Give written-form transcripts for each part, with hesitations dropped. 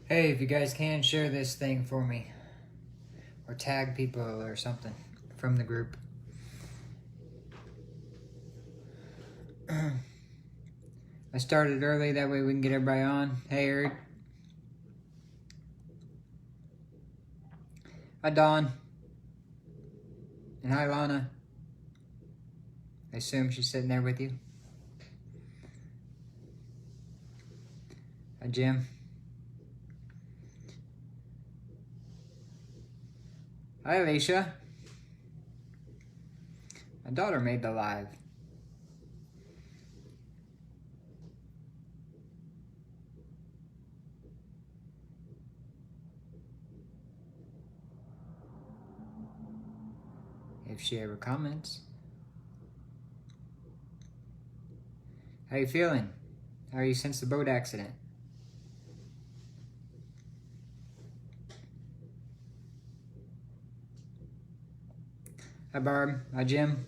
Hey, if you guys can, share this thing for me. Or tag people or something from the group. I started early, that way we can get everybody on. Hey, Eric. Hi, Dawn. And hi, Lana. I assume she's sitting there with you. Hi, Jim. Hi, Alicia. My daughter made the live. If she ever comments. How you feeling? How are you since the boat accident? Hi, Barb. Hi, Jim.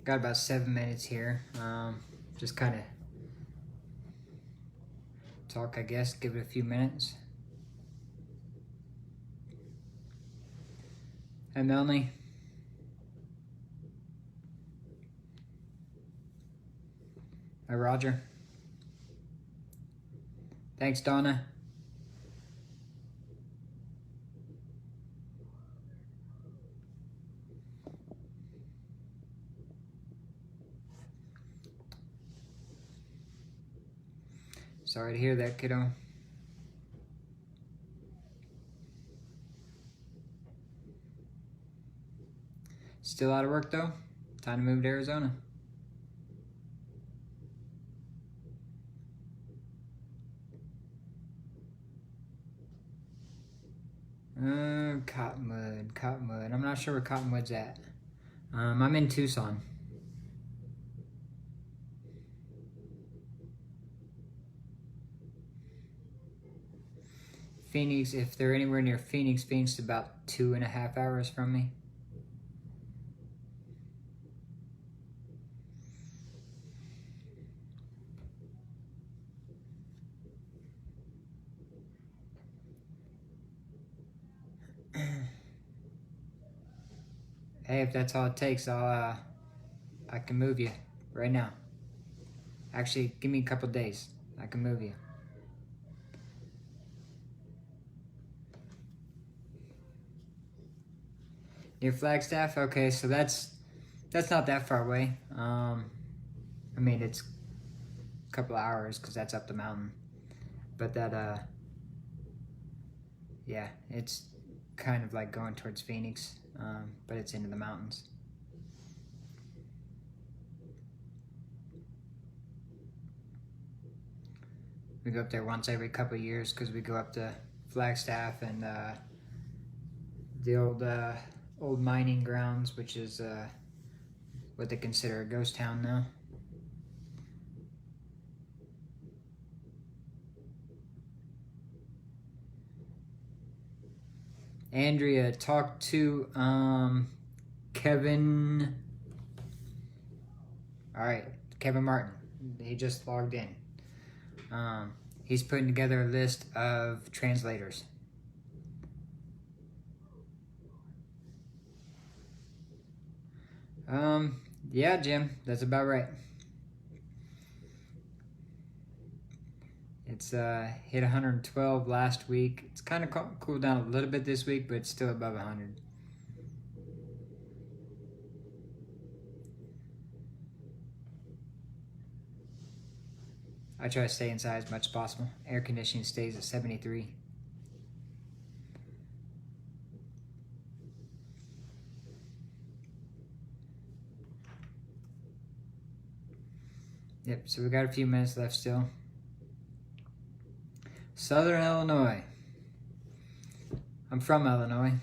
Got about 7 minutes here. Just kind of talk, I guess. Give it a few minutes. Hi, Melanie. Hi, Roger. Thanks, Donna. Sorry to hear that, kiddo. Still out of work, though? Time to move to Arizona. Cottonwood. I'm not sure where Cottonwood's at. I'm in Tucson. Phoenix, if they're anywhere near Phoenix is about 2.5 hours from me. Hey, if that's all it takes, I can move you right now. Actually, give me a couple days. I can move you. Near Flagstaff? Okay, so that's not that far away. I mean, it's a couple hours because that's up the mountain. But that, yeah, it's kind of like going towards Phoenix, but it's into the mountains. We go up there once every couple of years because we go up to Flagstaff and the old mining grounds, which is what they consider a ghost town now. Andrea, talk to Kevin. All right, Kevin Martin. He just logged in. He's putting together a list of translators. Yeah, Jim, that's about right. It's hit 112 last week. It's kind of cooled down a little bit this week, but it's still above 100. I try to stay inside as much as possible. Air conditioning stays at 73. Yep, so we got a few minutes left still. Southern Illinois. I'm from Illinois.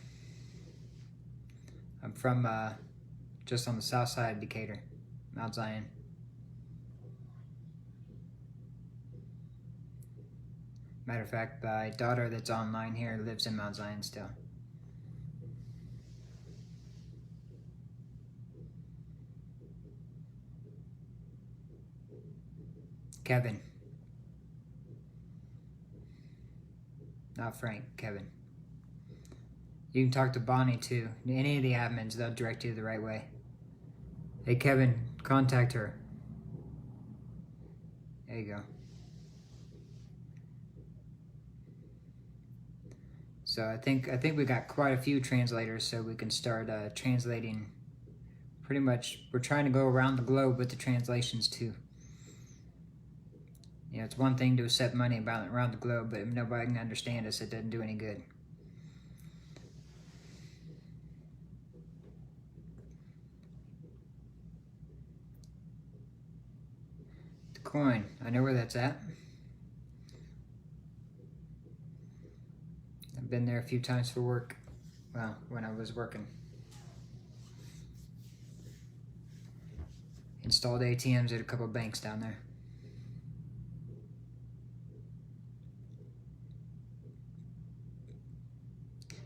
I'm from just on the south side of Decatur, Mount Zion. Matter of fact, my daughter that's online here lives in Mount Zion still. Kevin. Not Frank, Kevin. You can talk to Bonnie too. Any of the admins, they'll direct you the right way. Hey Kevin, contact her. There you go. So I think we got quite a few translators, so we can start translating. Pretty much, we're trying to go around the globe with the translations too. You know, it's one thing to accept money around the globe, but if nobody can understand us, it doesn't do any good. The coin, I know where that's at. I've been there a few times for work. Well, when I was working. Installed ATMs at a couple of banks down there.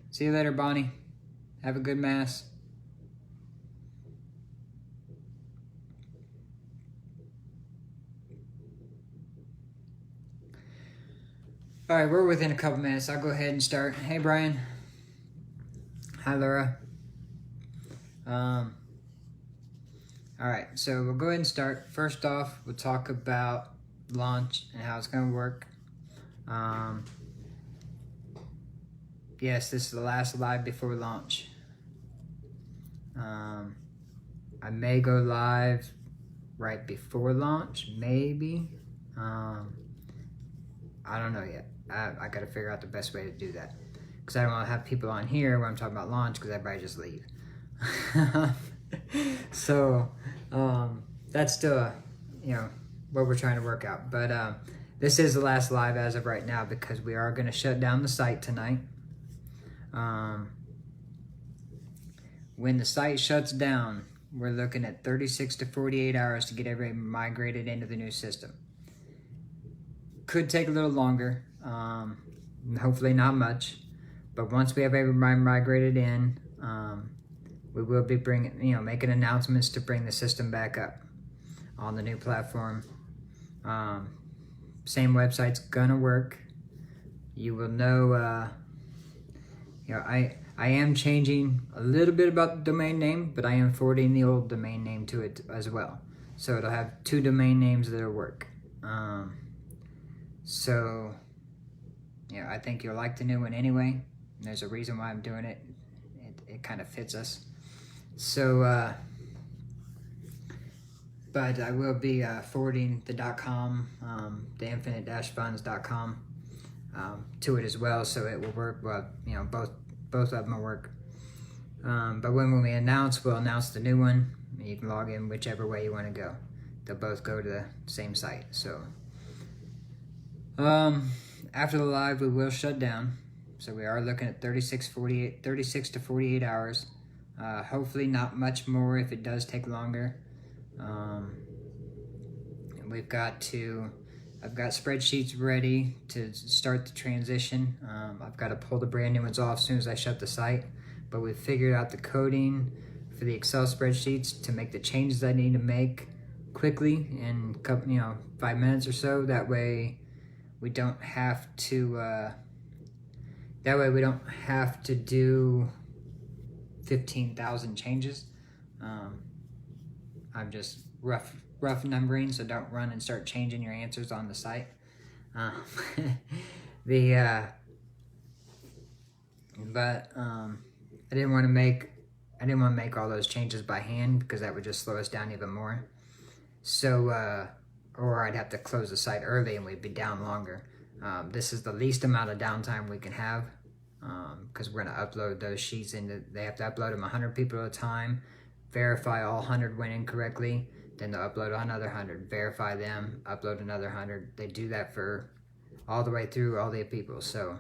See you later, Bonnie. Have a good mass. All right, we're within a couple minutes. I'll go ahead and start. Hey, Brian. Hi, Laura. All right, so we'll go ahead and start. First off, we'll talk about launch and how it's going to work. Yes, this is the last live before launch. I may go live right before launch, maybe. I don't know yet. I got to figure out the best way to do that, because I don't want to have people on here when I'm talking about launch, because everybody just leave. So that's still what we're trying to work out. But this is the last live as of right now, because we are going to shut down the site tonight. When the site shuts down, we're looking at 36 to 48 hours to get everybody migrated into the new system. Could take a little longer, hopefully not much, but once we have everybody migrated in, we will be making announcements to bring the system back up on the new platform. Same website's gonna work. You will know, I am changing a little bit about the domain name, but I am forwarding the old domain name to it as well. So it'll have 2 domain names that'll work. So, I think you'll like the new one anyway. There's a reason why I'm doing it. It kind of fits us. So, but I will be forwarding the .com, the infinite-funds.com, to it as well, so it will work. Well, both of them will work. But when we announce, we'll announce the new one. You can log in whichever way you want to go. They'll both go to the same site. So, after the live, we will shut down. So we are looking at 36 to 48 hours. Hopefully not much more if it does take longer. I've got spreadsheets ready to start the transition. I've got to pull the brand new ones off as soon as I shut the site. But we've figured out the coding for the Excel spreadsheets to make the changes I need to make quickly in 5 minutes or so. That way we don't have to do 15,000 changes. I'm just rough numbering, so don't run and start changing your answers on the site. I didn't want to make all those changes by hand, because that would just slow us down even more. So, or I'd have to close the site early and we'd be down longer. This is the least amount of downtime we can have, because we're going to upload those sheets they have to upload them 100 people at a time, verify all 100 went in correctly, then they'll upload another 100, verify them, upload another 100. They do that for all the way through all the people. So,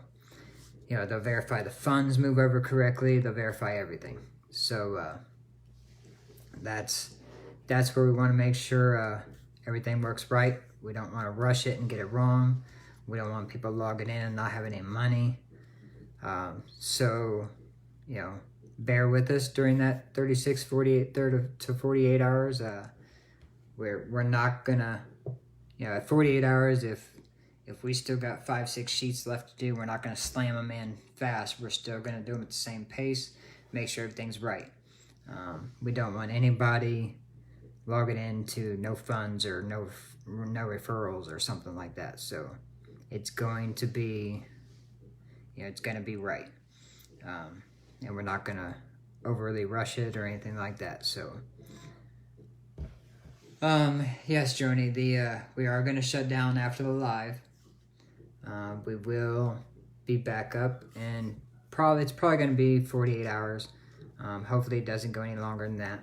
they'll verify the funds move over correctly, they'll verify everything. So, that's where we want to make sure everything works right. We don't want to rush it and get it wrong. We don't want people logging in and not having any money. So, you know, bear with us during that 36, 48, 30 to 48 hours. We're not gonna, you know, at 48 hours, if we still got 5-6 sheets left to do, we're not gonna slam them in fast. We're still gonna do them at the same pace, make sure everything's right. We don't want anybody logging into no funds or no referrals or something like that. So it's going to be, you know, it's going to be right. And we're not going to overly rush it or anything like that. So, yes, Joni, we are going to shut down after the live. We will be back up, and it's probably going to be 48 hours. Hopefully it doesn't go any longer than that.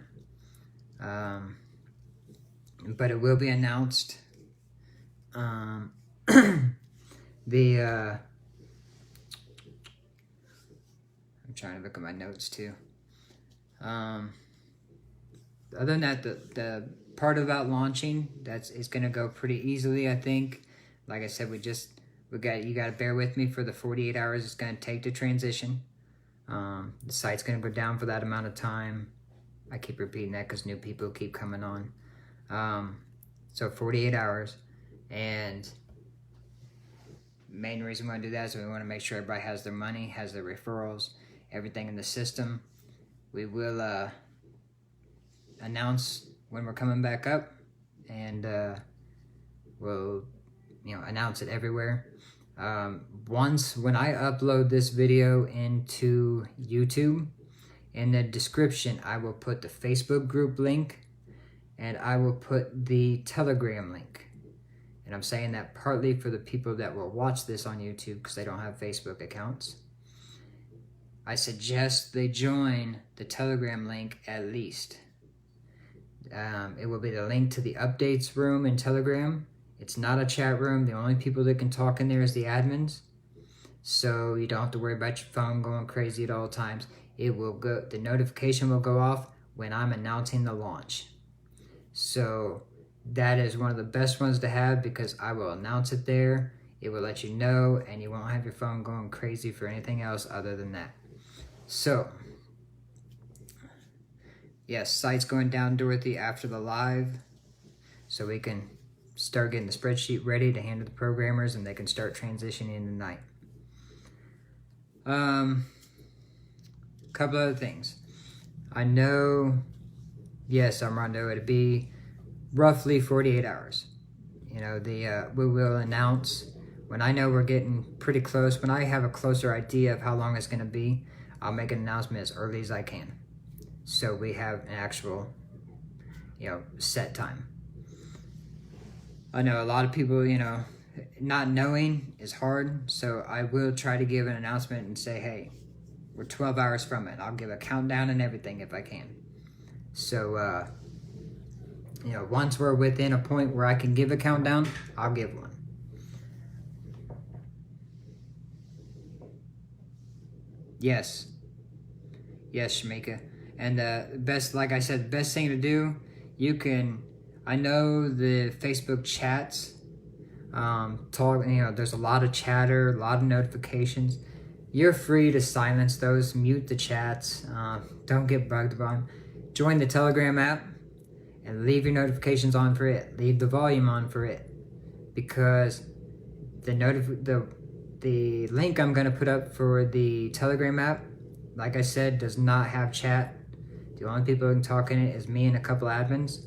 But it will be announced. I'm trying to look at my notes too. Other than that, the part about launching, is going to go pretty easily, I think. Like I said, you got to bear with me for the 48 hours it's going to take to transition. The site's going to go down for that amount of time. I keep repeating that because new people keep coming on. So 48 hours, and main reason we want to do that is we want to make sure everybody has their money, has their referrals, everything in the system. We will announce when we're coming back up, and we'll, you know, announce it everywhere. When I upload this video into YouTube, in the description I will put the Facebook group link, and I will put the Telegram link. And I'm saying that partly for the people that will watch this on YouTube because they don't have Facebook accounts. I suggest they join the Telegram link at least. It will be the link to the updates room in Telegram. It's not a chat room. The only people that can talk in there is the admins. So you don't have to worry about your phone going crazy at all times. The notification will go off when I'm announcing the launch. So that is one of the best ones to have because I will announce it there. It will let you know, and you won't have your phone going crazy for anything else other than that. So, yes, site's going down, Dorothy, after the live, so we can start getting the spreadsheet ready to hand to the programmers, and they can start transitioning tonight. Couple other things. I know, yes, Armando, it'll be roughly 48 hours. You know, we will announce when I know we're getting pretty close. When I have a closer idea of how long it's going to be, I'll make an announcement as early as I can. So we have an actual, you know, set time. I know a lot of people, you know, not knowing is hard. So I will try to give an announcement and say, hey, we're 12 hours from it. I'll give a countdown and everything if I can. So, you know, once we're within a point where I can give a countdown, I'll give one. Yes. Yes, Shamika. And best, like I said, the best thing to do, I know the Facebook chats, there's a lot of chatter, a lot of notifications. You're free to silence those, mute the chats, don't get bugged by them. Join the Telegram app and leave your notifications on for it. Leave the volume on for it. Because the link I'm going to put up for the Telegram app, like I said, does not have chat. The only people who can talk in it is me and a couple admins.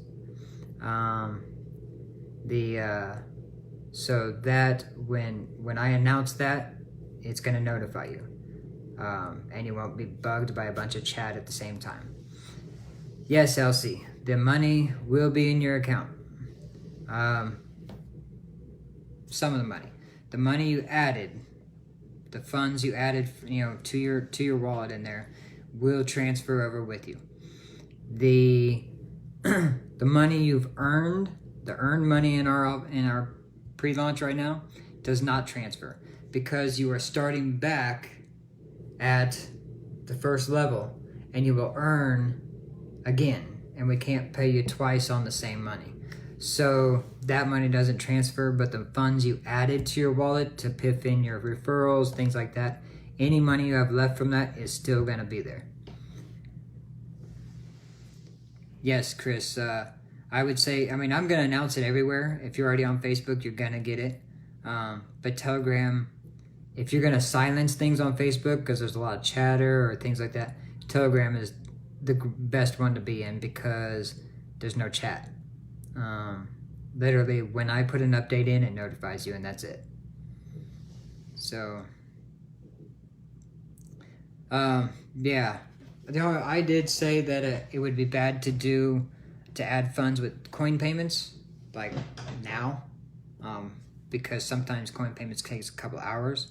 So that when I announce that, it's going to notify you. And you won't be bugged by a bunch of chat at the same time. Yes, Elsie, the money will be in your account. Some of the money. The money you added, the funds you added, you know, to your wallet in there will transfer over with you. The money you've earned, the earned money in our pre-launch right now does not transfer because you are starting back at the first level and you will earn again, and we can't pay you twice on the same money. So that money doesn't transfer, but the funds you added to your wallet to piff in your referrals, things like that, any money you have left from that is still going to be there. Yes, Chris, I would say, I mean, I'm going to announce it everywhere. If you're already on Facebook, you're going to get it. But Telegram, if you're going to silence things on Facebook because there's a lot of chatter or things like that, Telegram is the best one to be in because there's no chat. Literally, when I put an update in, it notifies you, and that's it. So, yeah. I did say that it would be bad to add funds with coin payments, like now, because sometimes coin payments takes a couple hours,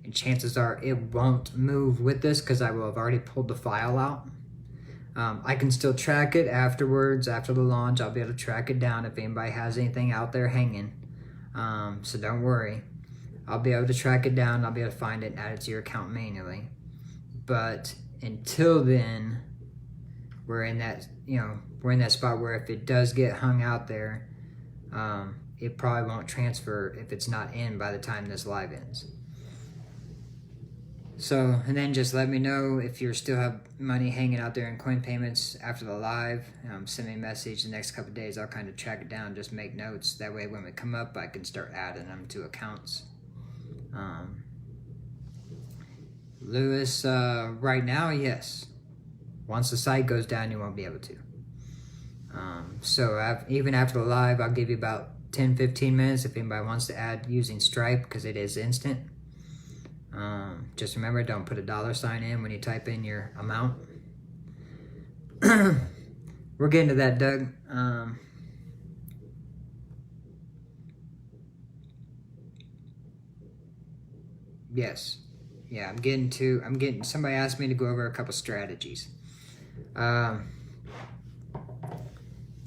and chances are it won't move with this because I will have already pulled the file out. I can still track it afterwards, after the launch. I'll be able to track it down if anybody has anything out there hanging. So don't worry. I'll be able to track it down. I'll be able to find it and add it to your account manually. But until then, we're in that spot where if it does get hung out there, it probably won't transfer if it's not in by the time this live ends. So, and then just let me know if you still have money hanging out there in coin payments after the live. Send me a message the next couple of days. I'll kind of track it down, just make notes. That way when we come up, I can start adding them to accounts. Lewis, right now, yes. Once the site goes down, you won't be able to. So even after the live, I'll give you about 10-15 minutes if anybody wants to add using Stripe because it is instant. Just remember, don't put a $sign in when you type in your amount. We're getting to that, Doug. Yes. Yeah, I'm getting, somebody asked me to go over a couple strategies.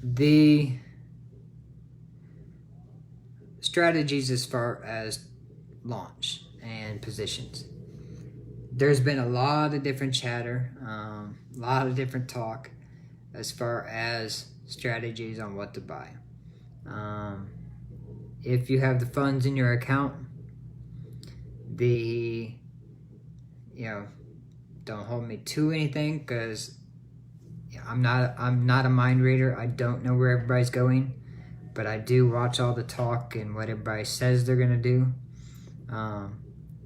The strategies as far as launch and positions. There's been a lot of different chatter, a lot of different talk as far as strategies on what to buy. If you have the funds in your account, don't hold me to anything because I'm not a mind reader. I don't know where everybody's going, but I do watch all the talk and what everybody says they're gonna do.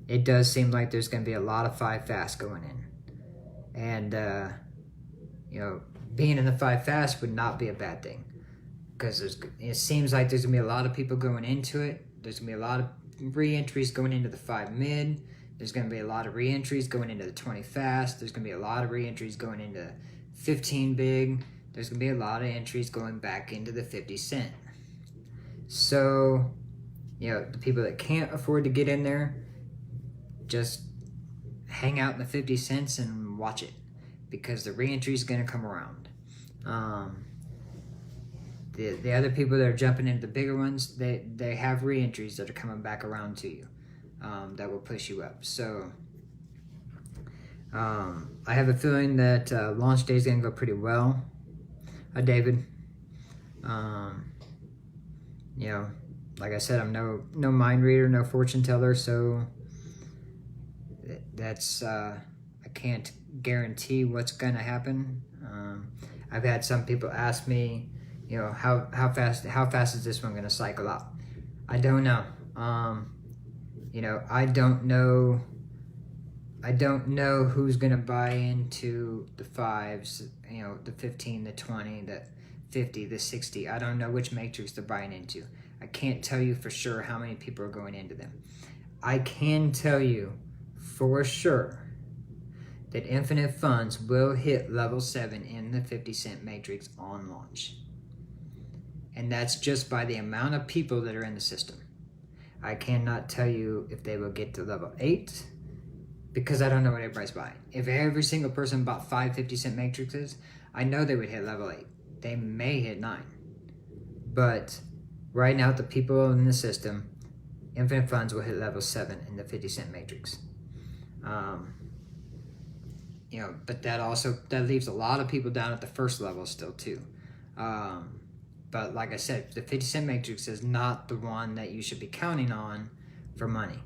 It does seem like there's gonna be a lot of 5 fast going in, and being in the 5 fast would not be a bad thing because it seems like there's gonna be a lot of people going into it. There's gonna be a lot of re-entries going into the 5 mid. There's going to be a lot of re-entries going into the 20 fast. There's going to be a lot of re-entries going into 15 big. There's going to be a lot of entries going back into the 50 cent. So, the people that can't afford to get in there, just hang out in the 50 cents and watch it because the re-entry is going to come around. The other people that are jumping into the bigger ones, they have re-entries that are coming back around to you. That will push you up. So I have a feeling that launch day is going to go pretty well. David. Like I said, I'm no mind reader, no fortune teller, so that's I can't guarantee what's going to happen. I've had some people ask me, how fast is this one going to cycle out? I don't know. I don't know who's going to buy into the 5s, the 15, the 20, the 50, the 60. I don't know which matrix they're buying into. I can't tell you for sure how many people are going into them. I can tell you for sure that Infinite Funds will hit level 7 in the 50 cent matrix on launch. And that's just by the amount of people that are in the system. I cannot tell you if they will get to level 8 because I don't know what everybody's buying. If every single person bought 5 50 cent matrices, I know they would hit level 8. They may hit 9. But right now, the people in the system, Infinite Funds will hit level 7 in the 50 cent matrix. But that leaves a lot of people down at the first level still too. But like I said, the 50-cent matrix is not the one that you should be counting on for money.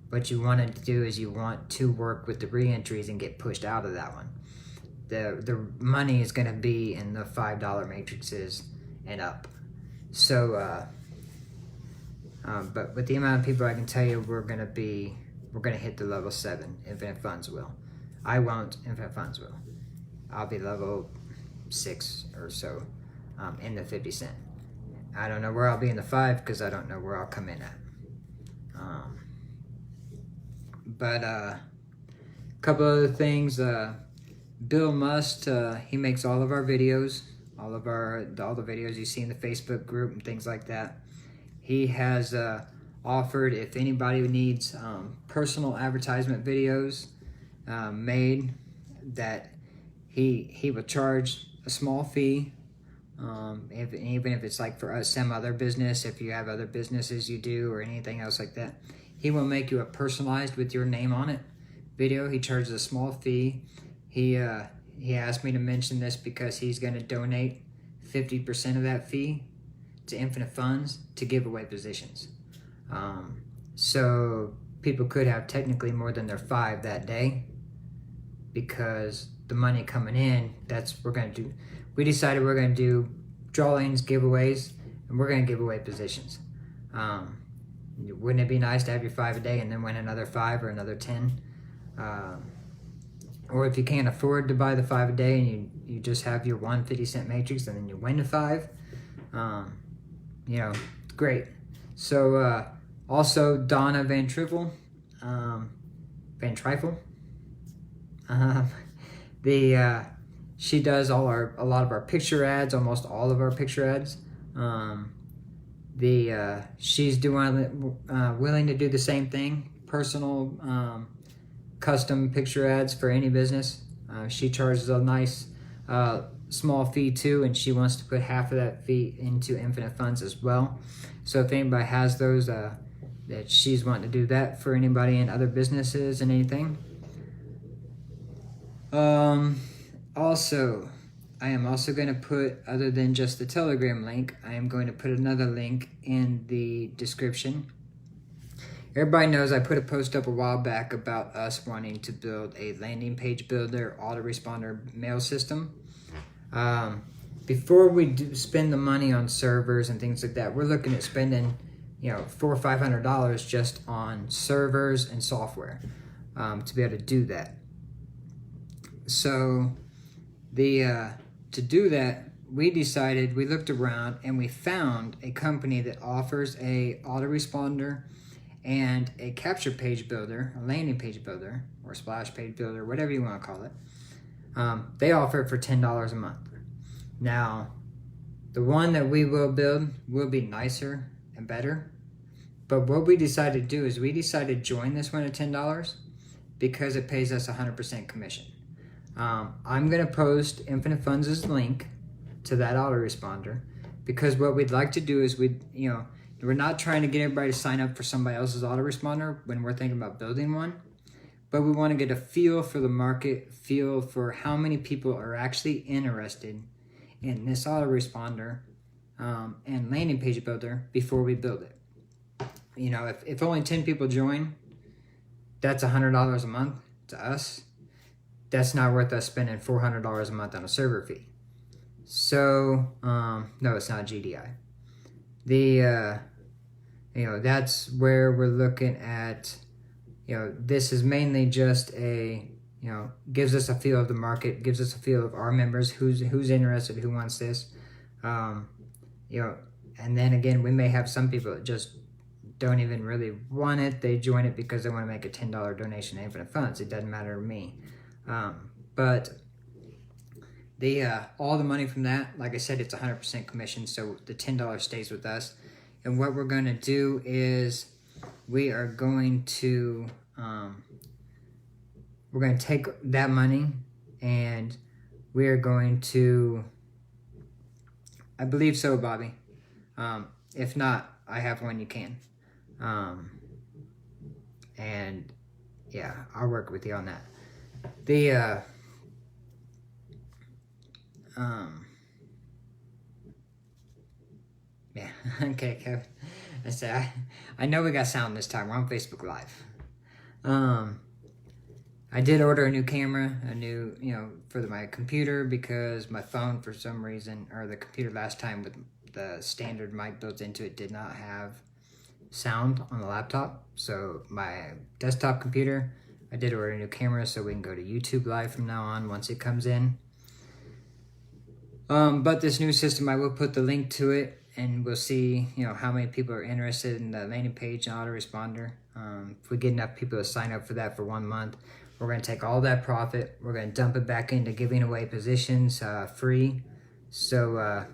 What you want to do is you want to work with the re-entries and get pushed out of that one. The money is going to be in the $5 matrices and up. So, but with the amount of people, I can tell you we're going to hit the level 7. Infinite Funds will. I won't. Infinite Funds will. I'll be level 6 or so in the 50 cent. I don't know where I'll be in the 5 because I don't know where I'll come in at. But a couple other things. Bill Must, he makes all of our videos, all the videos you see in the Facebook group and things like that. He has offered, if anybody needs personal advertisement videos made, that he will charge a small fee. Even if it's like for us, some other business, if you have other businesses you do or anything else like that, he will make you a personalized with your name on it video. He charges a small fee. He asked me to mention this because he's going to donate 50% of that fee to Infinite Funds to give away positions. So people could have technically more than their 5 that day, because the money coming in, we decided we're going to do drawings, giveaways, and we're going to give away positions. Wouldn't it be nice to have your 5 a day and then win another 5 or another 10? Or if you can't afford to buy the 5 a day and you just have your 150-cent matrix and then you win the 5, great. So also Donna Van Trifle, she does a lot of our picture ads, almost all of our picture ads. She's willing to do the same thing, personal custom picture ads for any business. She charges a nice small fee too, and she wants to put half of that fee into Infinite Funds as well. So if anybody has those, that she's wanting to do that for anybody in other businesses and anything. Also, I am also going to put, other than just the Telegram link, I am going to put another link in the description. Everybody knows I put a post up a while back about us wanting to build a landing page builder autoresponder mail system. Before we spend the money on servers and things like that, we're looking at spending, $400 or $500 just on servers and software to be able to do that. So to do that, we looked around and we found a company that offers a autoresponder and a capture page builder, a landing page builder, or splash page builder, whatever you want to call it. They offer it for $10 a month. Now, the one that we will build will be nicer and better. But what we decided to do is we decided to join this one at $10 because it pays us 100% commission. I'm going to post Infinite Funds' link to that autoresponder, because what we'd like to do is we're not trying to get everybody to sign up for somebody else's autoresponder when we're thinking about building one, but we want to get a feel for the market, feel for how many people are actually interested in this autoresponder and landing page builder before we build it. If only 10 people join, that's $100 a month to us. That's not worth us spending $400 a month on a server fee. So, no, it's not GDI. That's where we're looking at, this is mainly just gives us a feel of the market, gives us a feel of our members, who's interested, who wants this. And then again, we may have some people that just don't even really want it. They join it because they want to make a $10 donation to Infinite Funds. It doesn't matter to me. But all the money from that, like I said, it's 100% commission, so the $10 stays with us. And what we're going to do is we are going to take that money and we are going to, I believe so, Bobby. If not, I have one you can. And yeah, I'll work with you on that. Yeah. Okay, Kevin. I said, I know we got sound this time. We're on Facebook Live. I did order a new camera, for my computer, because my phone, for some reason, or the computer last time with the standard mic built into it, did not have sound on the laptop. So my desktop computer, I did order a new camera so we can go to YouTube Live from now on once it comes in. But this new system, I will put the link to it, and we'll see, how many people are interested in the landing page and autoresponder. If we get enough people to sign up for that for 1 month, we're going to take all that profit, we're going to dump it back into giving away positions free. So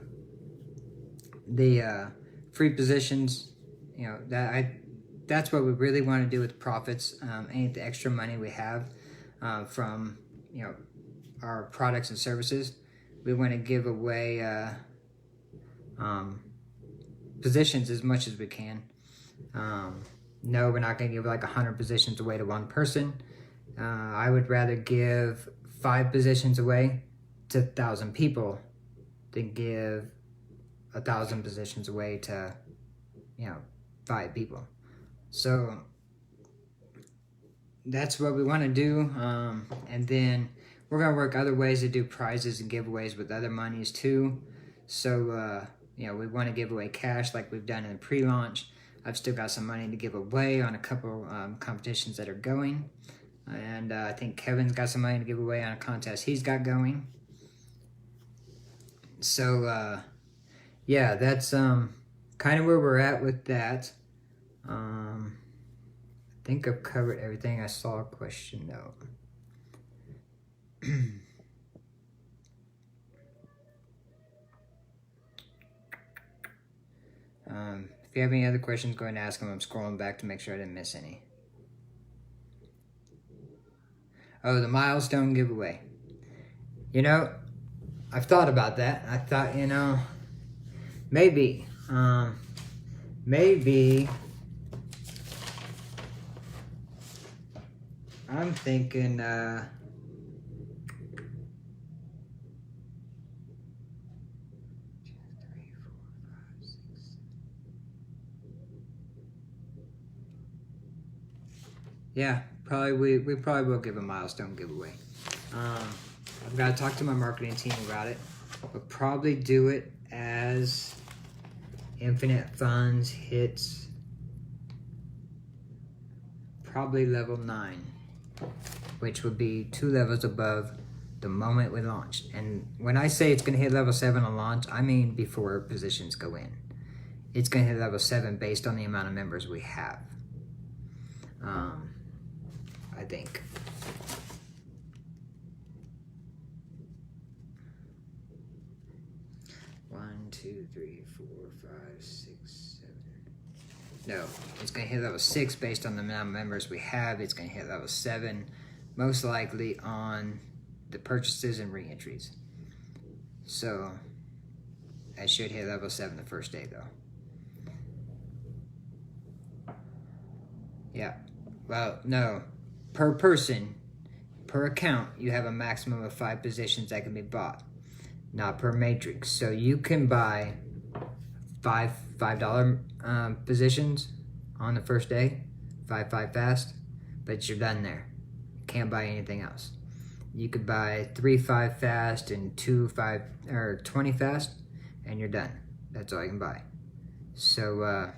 the free positions, that's what we really want to do with profits. Any of the extra money we have from our products and services, we want to give away positions as much as we can. No, we're not going to give like 100 positions away to one person. I would rather give 5 positions away to 1,000 people than give 1,000 positions away to 5 people. So that's what we want to do. And then we're going to work other ways to do prizes and giveaways with other monies too. So we want to give away cash like we've done in the pre-launch. I've still got some money to give away on a couple competitions that are going. And I think Kevin's got some money to give away on a contest he's got going. So, yeah, that's kind of where we're at with that. I think I've covered everything. I saw a question, though. If you have any other questions, go ahead and ask them. I'm scrolling back to make sure I didn't miss any. Oh, the milestone giveaway. I've thought about that. I thought, maybe I'm thinking, yeah, probably we probably will give a milestone giveaway. I've got to talk to my marketing team about it. We'll probably do it as Infinite Funds hits probably level 9, which would be 2 levels above the moment we launch. And when I say it's going to hit level 7 on launch, I mean before positions go in. It's going to hit level 7 based on the amount of members we have. I think. One, 2, 3, 4, 5, 6, 7. No, it's going to hit level 6 based on the amount of members we have. It's going to hit level 7, most likely on the purchases and re-entries. So, I should hit level 7 the first day, though. Yeah. Well, no. Per person, per account, you have a maximum of 5 positions that can be bought. Not per matrix. So you can buy $5 positions on the first day, 5 fast, but you're done there. Can't buy anything else. You could buy 3 5 fast and 2 5 or 20 fast, and you're done. That's all you can buy. So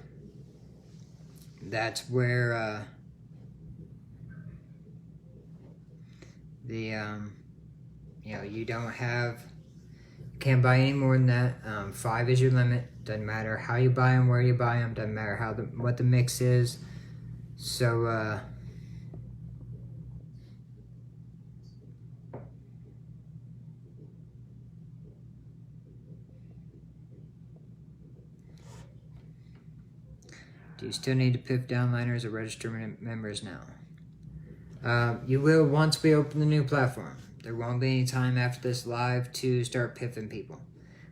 that's where you don't have, can't buy any more than that. 5 is your limit. Doesn't matter how you buy them, where you buy them. Doesn't matter what the mix is. So do you still need to PIF downliners or register members now? You will once we open the new platform. There won't be any time after this live to start PIFing people.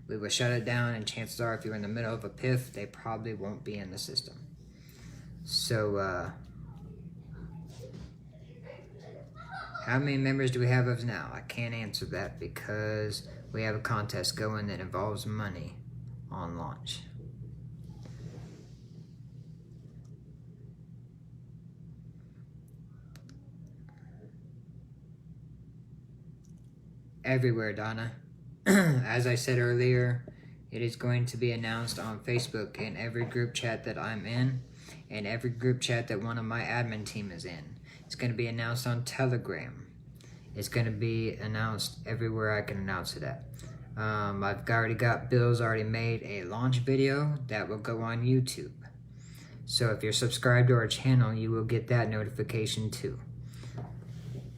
We will shut it down, and chances are if you're in the middle of a PIF, they probably won't be in the system. So, how many members do we have of now? I can't answer that because we have a contest going that involves money on launch. everywhere, Donna. As I said earlier, it is going to be announced on Facebook in every group chat that I'm in, and every group chat that one of my admin team is in. It's going to be announced on Telegram. It's going to be announced everywhere I can announce it at. I've already got Bill's already made a launch video that will go on YouTube. So if you're subscribed to our channel, you will get that notification too.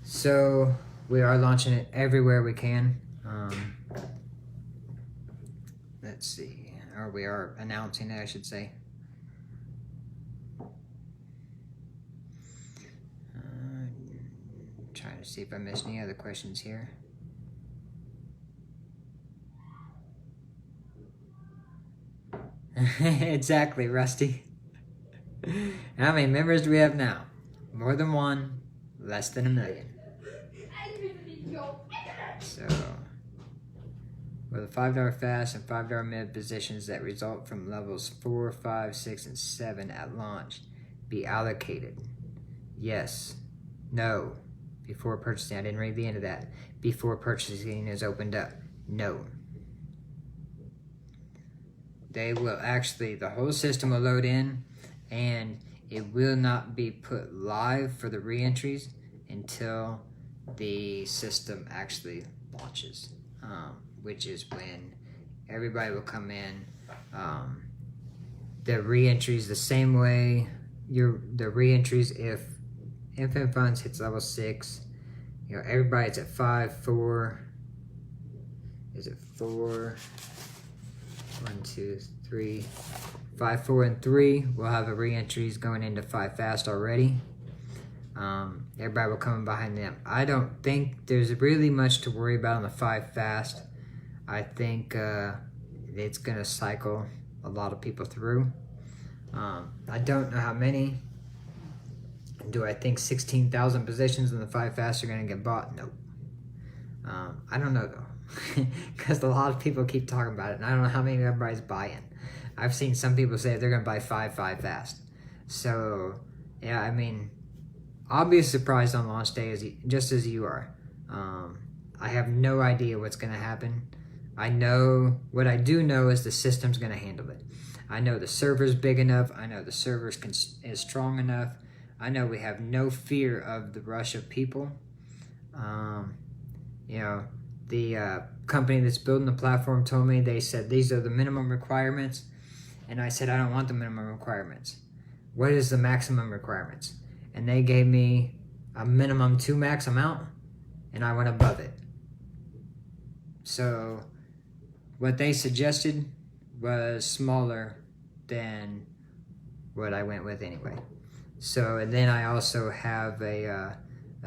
So we are launching it everywhere we can. Let's see, or we are announcing it, I should say. Trying to see if I missed any other questions here. Exactly, Rusty. How many members do we have now? More than one, less than 1 million. So, will the $5 fast and $5 mid positions that result from levels 4, 5, 6, and 7 at launch be allocated? Yes. No. Before purchasing. I didn't read the end of that. Before purchasing is opened up. No. They will actually, the whole system will load in, and it will not be put live for the re-entries until the system actually launches, which is when everybody will come in. The re-entries the same way. The re-entries, if Infinite Funds hits level 6, everybody's at 5, 4. Is it 4? 1, 2, 3, 5, 4, and 3. We'll have a re-entries going into 5 fast already. Everybody will come behind them. I don't think there's really much to worry about on the 5 fast. I think it's gonna cycle a lot of people through. I don't know how many. Do I think 16,000 positions in the 5 fast are gonna get bought? Nope. I don't know though. Because a lot of people keep talking about it, and I don't know how many everybody's buying. I've seen some people say they're going to buy 5 fast. So, yeah, I mean, I'll be surprised on launch day just as you are. I have no idea what's going to happen. What I do know is the system's going to handle it. I know the server's big enough. I know the server is strong enough. I know we have no fear of the rush of people. The company that's building the platform told me, they said, these are the minimum requirements. And I said, I don't want the minimum requirements. What is the maximum requirements? And they gave me a minimum 2 max amount, and I went above it. So what they suggested was smaller than what I went with anyway. So, and then I also have a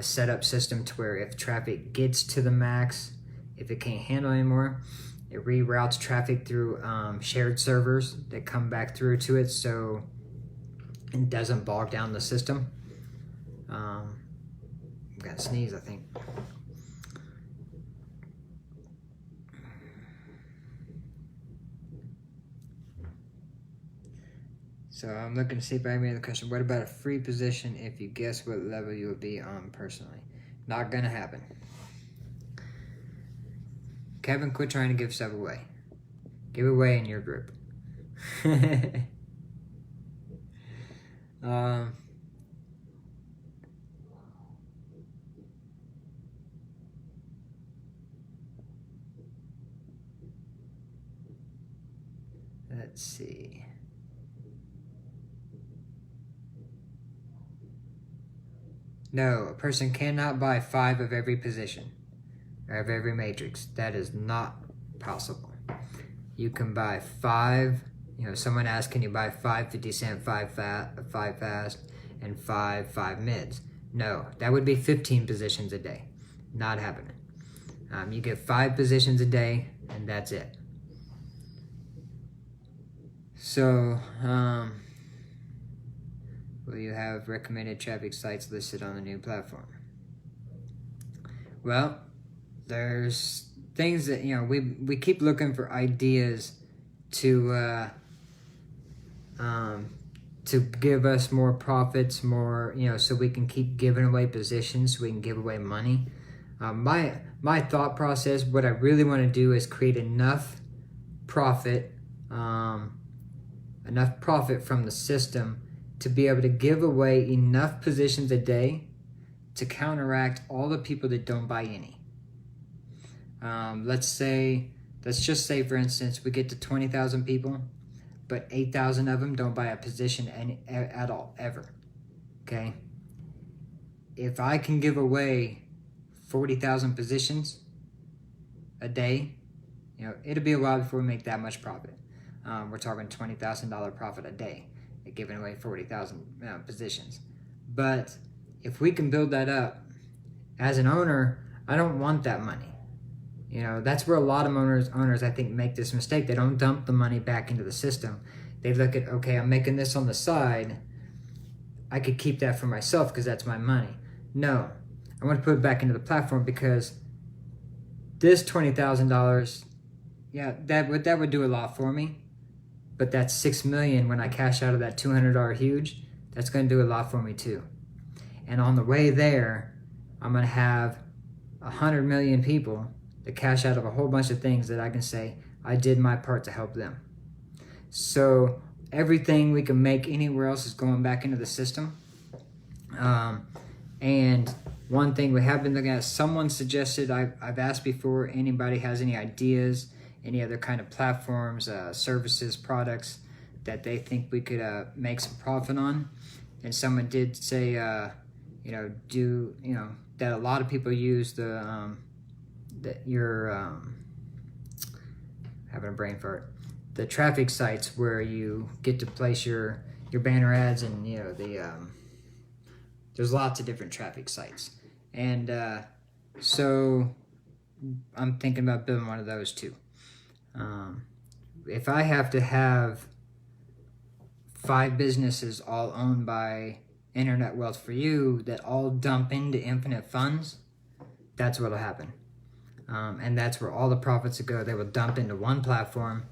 setup system to where if traffic gets to the max, if it can't handle anymore, it reroutes traffic through shared servers that come back through to it, so it doesn't bog down the system. I'm gonna sneeze, I think. So I'm looking to see if I have any other question. What about a free position if you guess what level you will be on personally? Not gonna happen. Kevin, quit trying to give stuff away. Give it away in your group. Let's see. No, a person cannot buy 5 of every position, or of every matrix. That is not possible. You can buy 5, someone asked, can you buy 5 50-cent, 5 fast, and 5 mids? No, that would be 15 positions a day. Not happening. You get 5 positions a day, and that's it. So, will you have recommended traffic sites listed on the new platform? Well, there's things that, we keep looking for ideas to give us more profits, more, so we can keep giving away positions, so we can give away money. My thought process, what I really want to do is create enough profit, from the system to be able to give away enough positions a day to counteract all the people that don't buy any. Let's just say, for instance, we get to 20,000 people, but 8,000 of them don't buy a position at all, ever. Okay? If I can give away 40,000 positions a day, it'll be a while before we make that much profit. We're talking $20,000 profit a day, giving away 40,000 positions. But if we can build that up, as an owner, I don't want that money. That's where a lot of owners I think make this mistake. They don't dump the money back into the system. They look at, okay, I'm making this on the side. I could keep that for myself because that's my money. No, I want to put it back into the platform because this $20,000, yeah, that would do a lot for me. But that $6 million when I cash out of that $200 huge, that's going to do a lot for me too. And on the way there, I'm going to have 100 million people that cash out of a whole bunch of things that I can say, I did my part to help them. So everything we can make anywhere else is going back into the system. And one thing we have been looking at, someone suggested, I've asked before, anybody has any ideas, any other kind of platforms, services, products that they think we could make some profit on. And someone did say, that a lot of people use having a brain fart, the traffic sites where you get to place your banner ads, and there's lots of different traffic sites. And so I'm thinking about building one of those too. If I have to have 5 businesses all owned by Internet Wealth for You that all dump into Infinite Funds, that's what'll happen. And that's where all the profits will go. They will dump into one platform,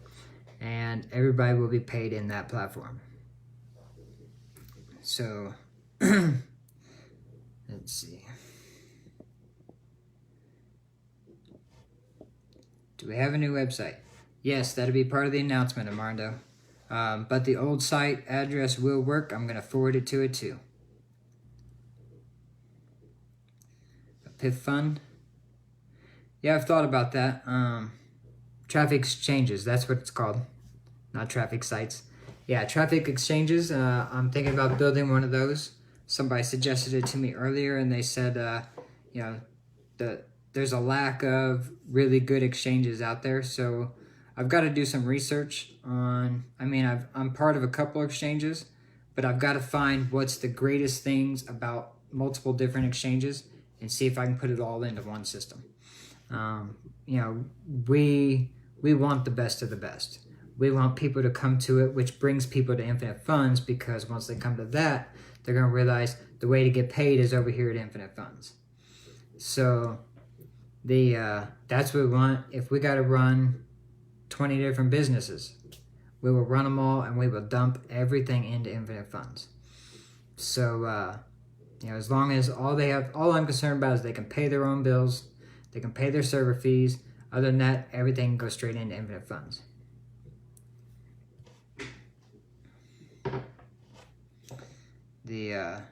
and everybody will be paid in that platform. So, let's see. Do we have a new website? Yes, that'll be part of the announcement, Armando. But the old site address will work. I'm going to forward it to it too. A PIF fund. Yeah, I've thought about that. Traffic exchanges, that's what it's called. Not traffic sites. Yeah, traffic exchanges. I'm thinking about building one of those. Somebody suggested it to me earlier, and they said, there's a lack of really good exchanges out there. So I've got to do some research on, I'm part of a couple exchanges, but I've got to find what's the greatest things about multiple different exchanges and see if I can put it all into one system. We want the best of the best. We want people to come to it, which brings people to Infinite Funds, because once they come to that, they're going to realize the way to get paid is over here at Infinite Funds. So that's what we want. If we got to run 20 different businesses, we will run them all, and we will dump everything into Infinite Funds. So, as long as all I'm concerned about is they can pay their own bills, they can pay their server fees. Other than that, everything goes straight into Infinite Funds. Let's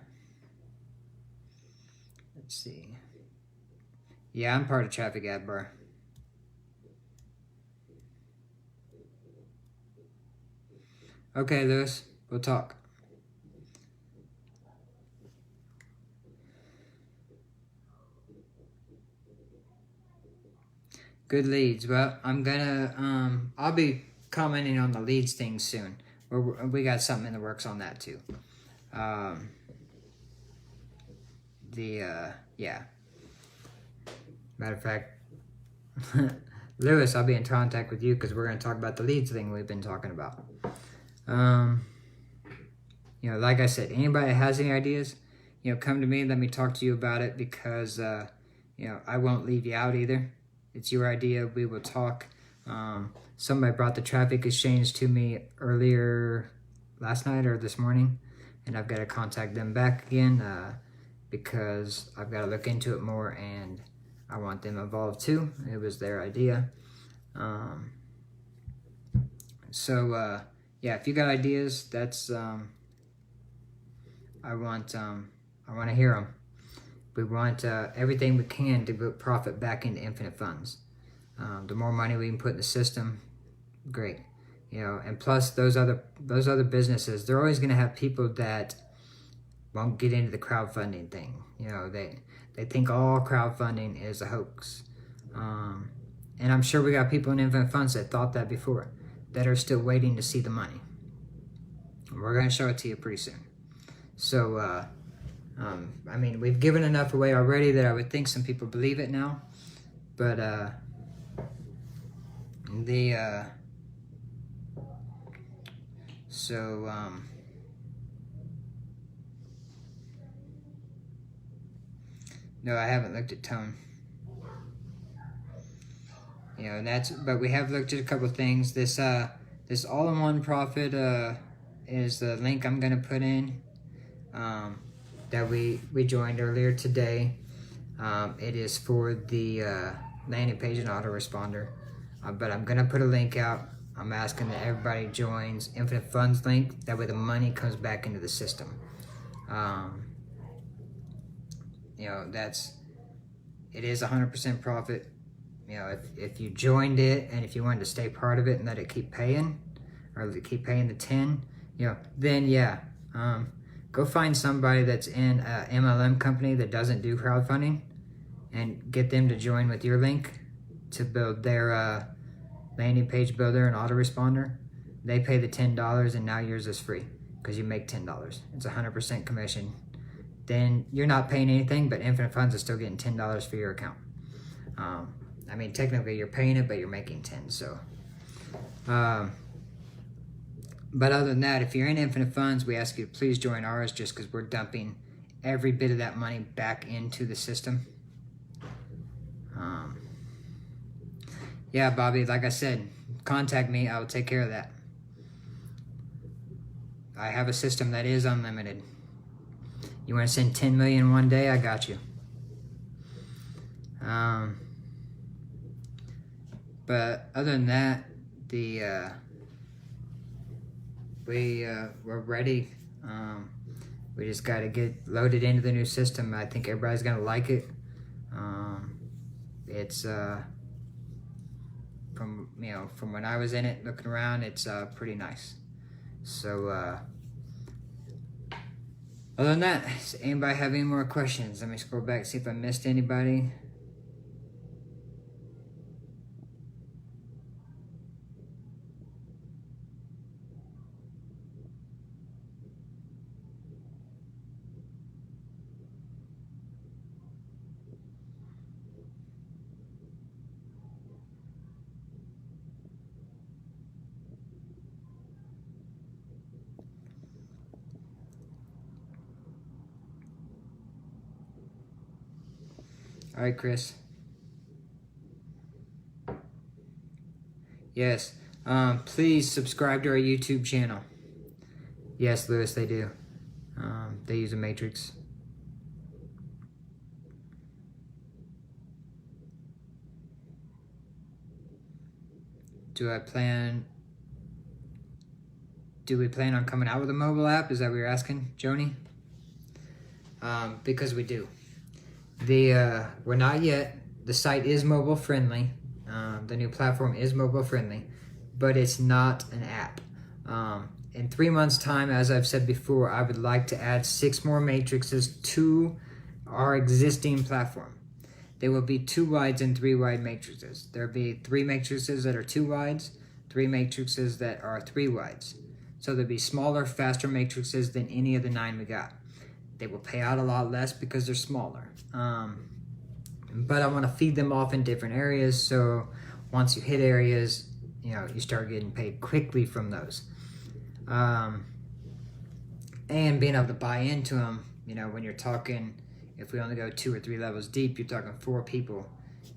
see. Yeah, I'm part of Traffic Ad Bar. Okay, Lewis, we'll talk. Good leads. Well, I'm gonna, I'll be commenting on the leads thing soon. We got something in the works on that too. Yeah. Matter of fact, Lewis, I'll be in contact with you because we're going to talk about the leads thing we've been talking about. Like I said, anybody that has any ideas, come to me, let me talk to you about it, because, I won't leave you out either. It's your idea. We will talk. Somebody brought the traffic exchange to me earlier last night or this morning, and I've got to contact them back again, because I've got to look into it more, and I want them involved too. It was their idea. Yeah, if you got ideas, that's I want to hear them. We want everything we can to put profit back into infinite funds. The more money we can put in the system, great. You know, and plus those other businesses, they're always going to have people that won't get into the crowdfunding thing. You know, they think all crowdfunding is a hoax. And I'm sure we got people in infinite funds that thought that before, that are still waiting to see the money. We're going to show it to you pretty soon. So, I mean, we've given enough away already that I would think some people believe it now. But, no, I haven't looked at tone. You know, but we have looked at a couple things. This all-in-one profit, is the link I'm going to put in, that we joined earlier today. It is for the landing page and autoresponder, but I'm going to put a link out. I'm asking that everybody joins Infinite Funds link. That way the money comes back into the system. You know, it is 100% profit. You know, if you joined it and if you wanted to stay part of it and let it keep paying, or keep paying the 10, you know, then yeah, go find somebody that's in a MLM company that doesn't do crowdfunding and get them to join with your link to build their landing page builder and autoresponder. They pay the $10 and now yours is free because you make $10. It's 100% commission. Then you're not paying anything, but Infinite Funds is still getting $10 for your account. I mean, technically you're paying it, but you're making 10. So, but other than that, if you're in Infinite Funds, we ask you to please join ours, just because we're dumping every bit of that money back into the system. Yeah, Bobby, like I said, contact me. I will take care of that. I have a system that is unlimited. You want to send 10 million one day? I got you. But other than that, we're ready. We just got to get loaded into the new system. I think everybody's gonna like it. It's from when I was in it, looking around, it's pretty nice. So other than that, does anybody have any more questions? Let me scroll back, see if I missed anybody. All right, Chris. Yes. Please subscribe to our YouTube channel. Yes, Lewis, they do. They use a matrix. Do we plan on coming out with a mobile app? Is that what you're asking, Joni? Because we do. We're not yet. The site is mobile friendly. The new platform is mobile friendly, but it's not an app. In 3 months' time, as I've said before, I would like to add 6 more matrices to our existing platform. There will be 2 wides and 3 wide matrices. There'll be 3 matrices that are 2 wides, 3 matrices that are 3 wides. So there'll be smaller, faster matrices than any of the 9 we got. They will pay out a lot less because they're smaller. But I want to feed them off in different areas, so once you hit areas, you start getting paid quickly from those. And being able to buy into them, when you're talking, if we only go 2 or 3 levels deep, you're talking 4 people,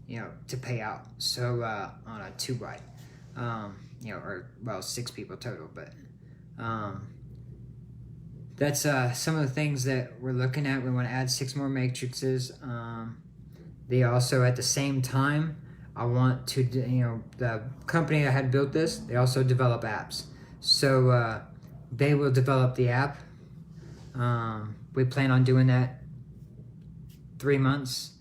to pay out. So on a 2 wide, or 6 people total, but that's some of the things that we're looking at. We want to add 6 more matrices. they also, at the same time, I want to, the company that had built this, they also develop apps. So they will develop the app. We plan on doing that 3 months.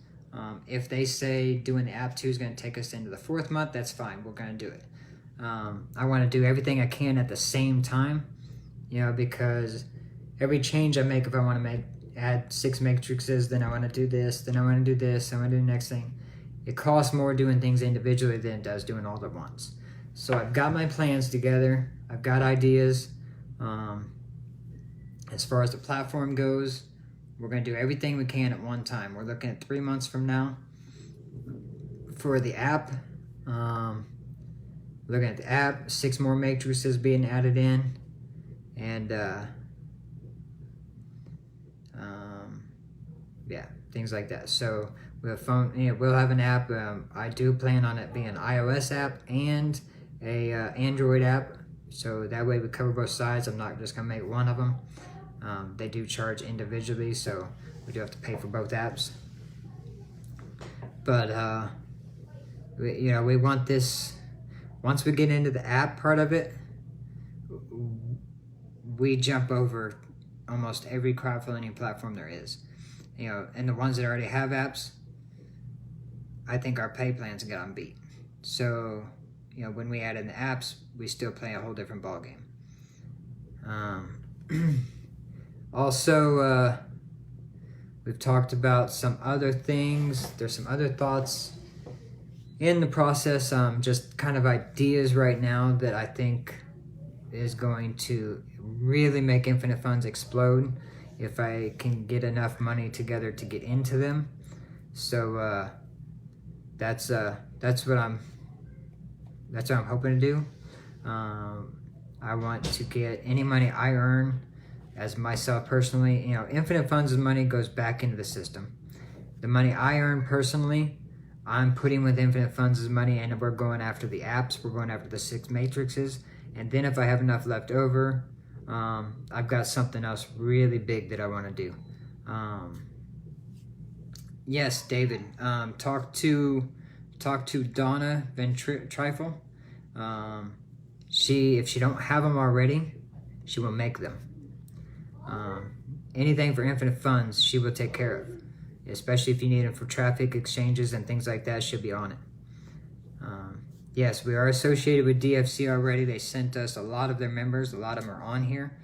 If they say doing the app 2 is going to take us into the 4th month, that's fine. We're going to do it. I want to do everything I can at the same time, because every change I make, if I want to add 6 matrices, then I want to do this, then I want to do this, I want to do the next thing. It costs more doing things individually than it does doing all at once. So I've got my plans together. I've got ideas. As far as the platform goes, we're going to do everything we can at one time. We're looking at 3 months from now for the app. Looking at the app, 6 more matrices being added in, and yeah, things like that. So we'll have an app. I do plan on it being an iOS app and a Android app. So that way we cover both sides. I'm not just gonna make one of them. They do charge individually, so we do have to pay for both apps. But we want this. Once we get into the app part of it, we jump over almost every crowdfunding platform there is. And the ones that already have apps, I think our pay plans get on beat. So, when we add in the apps, we still play a whole different ballgame. Also, we've talked about some other things. There's some other thoughts in the process, just kind of ideas right now that I think is going to really make Infinite Funds explode if I can get enough money together to get into them. So that's what I'm hoping to do. I want to get any money I earn as myself personally. Infinite Funds' money goes back into the system. The money I earn personally, I'm putting with Infinite Funds' money, and we're going after the apps. We're going after the 6 matrices. And then if I have enough left over, I've got something else really big that I want to do. Yes, David. Talk to Donna Van Trifle. If she don't have them already, she will make them. Anything for Infinite Funds, she will take care of. Especially if you need them for traffic exchanges and things like that, she'll be on it. Yes, we are associated with DFC already. They sent us a lot of their members. A lot of them are on here.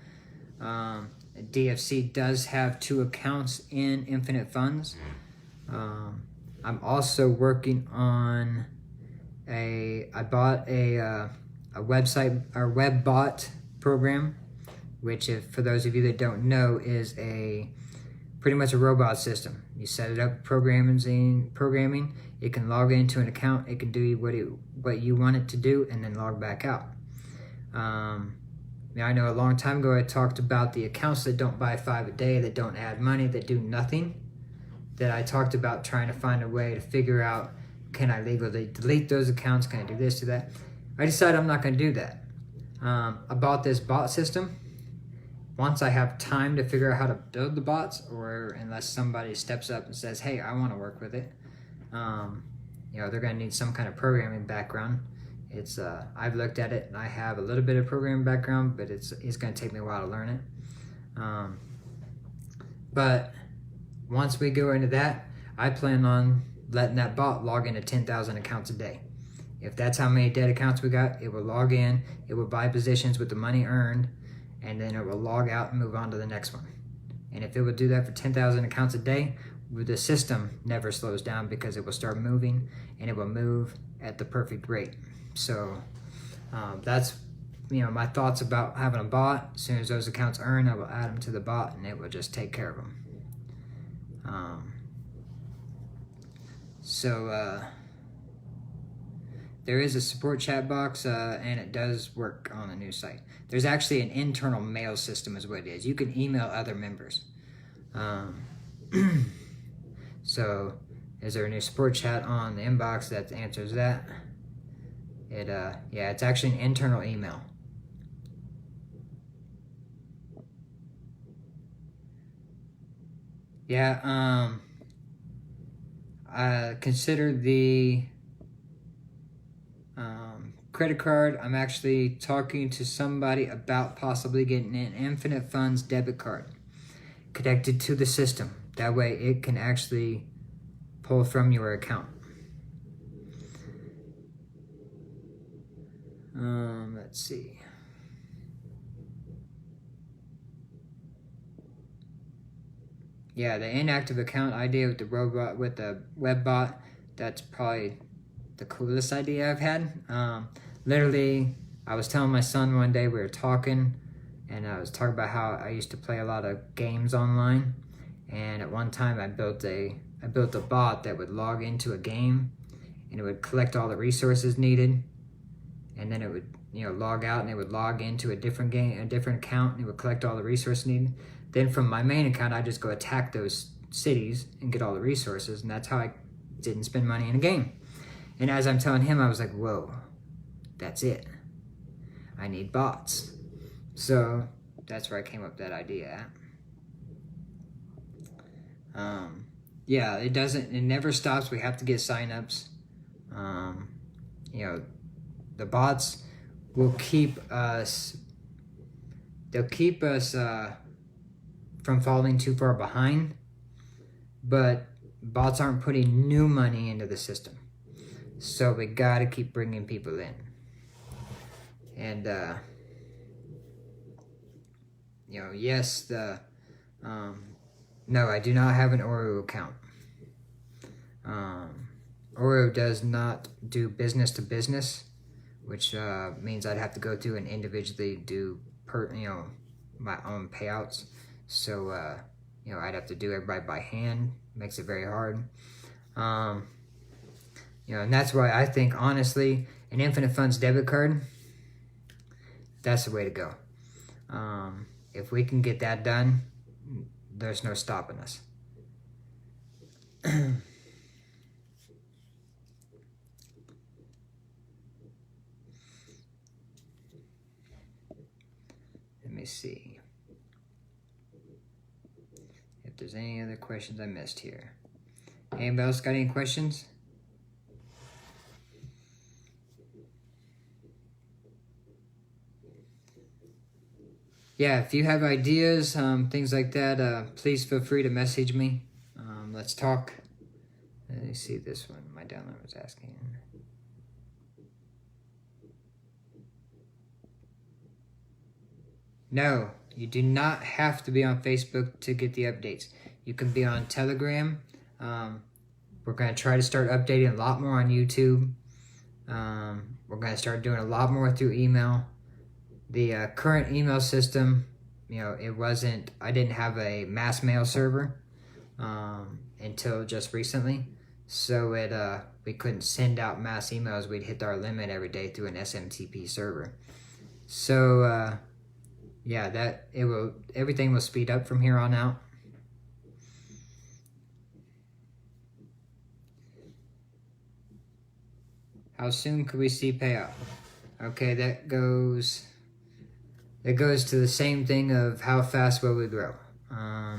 DFC does have 2 accounts in Infinite Funds. I'm also working on I bought a website, our web bot program, which, for those of you that don't know, is pretty much a robot system. You set it up, programming. It can log into an account. It can do what you want it to do, and then log back out. I know a long time ago I talked about the accounts that don't buy 5 a day, that don't add money, that do nothing. That I talked about trying to find a way to figure out, can I legally delete those accounts? Can I do this, do that? I decided I'm not going to do that. I bought this bot system. Once I have time to figure out how to build the bots, or unless somebody steps up and says, hey, I want to work with it, they're going to need some kind of programming background. I've looked at it, and I have a little bit of programming background, but it's going to take me a while to learn it. But once we go into that, I plan on letting that bot log into 10,000 accounts a day. If that's how many dead accounts we got, it will log in, it will buy positions with the money earned, and then it will log out and move on to the next one. And if it would do that for 10,000 accounts a day, the system never slows down, because it will start moving, and it will move at the perfect rate. So that's my thoughts about having a bot. As soon as those accounts earn, I will add them to the bot, and it will just take care of them. There is a support chat box, and it does work on the new site. There's actually an internal mail system is what it is. You can email other members. So is there a new support chat on the inbox that answers that? It's actually an internal email. Yeah, consider the credit card. I'm actually talking to somebody about possibly getting an infinite funds debit card connected to the system. That way it can actually pull from your account. Let's see. Yeah, the inactive account idea with the robot, with the web bot, that's probably the coolest idea I've had. Literally, I was telling my son one day, we were talking, and I was talking about how I used to play a lot of games online, and at one time I built a bot that would log into a game, and it would collect all the resources needed, and then it would, log out, and it would log into a different game, a different account, and it would collect all the resources needed. Then from my main account, I just go attack those cities and get all the resources, and that's how I didn't spend money in a game. And as I'm telling him, I was like, whoa, that's it. I need bots. So that's where I came up with that idea at. Yeah, it never stops. We have to get signups. The bots will keep us, they'll keep us from falling too far behind, but bots aren't putting new money into the system. So we gotta keep bringing people in. And, yes, no, I do not have an Oreo account. Oreo does not do business to business, which means I'd have to go through and individually do my own payouts. So I'd have to do everybody by hand. Makes it very hard. And that's why I think, honestly, an infinite funds debit card, that's the way to go. If we can get that done, there's no stopping us. Let me see if there's any other questions I missed here. Anybody else got any questions? Yeah, if you have ideas, things like that, please feel free to message me. Let's talk. Let me see this one. My download was asking. No, you do not have to be on Facebook to get the updates. You can be on Telegram. We're going to try to start updating a lot more on YouTube. We're going to start doing a lot more through email. The current email system, I didn't have a mass mail server until just recently. So we couldn't send out mass emails. We'd hit our limit every day through an SMTP server. So, everything will speed up from here on out. How soon could we see payout? Okay, that goes to the same thing of how fast will we grow. I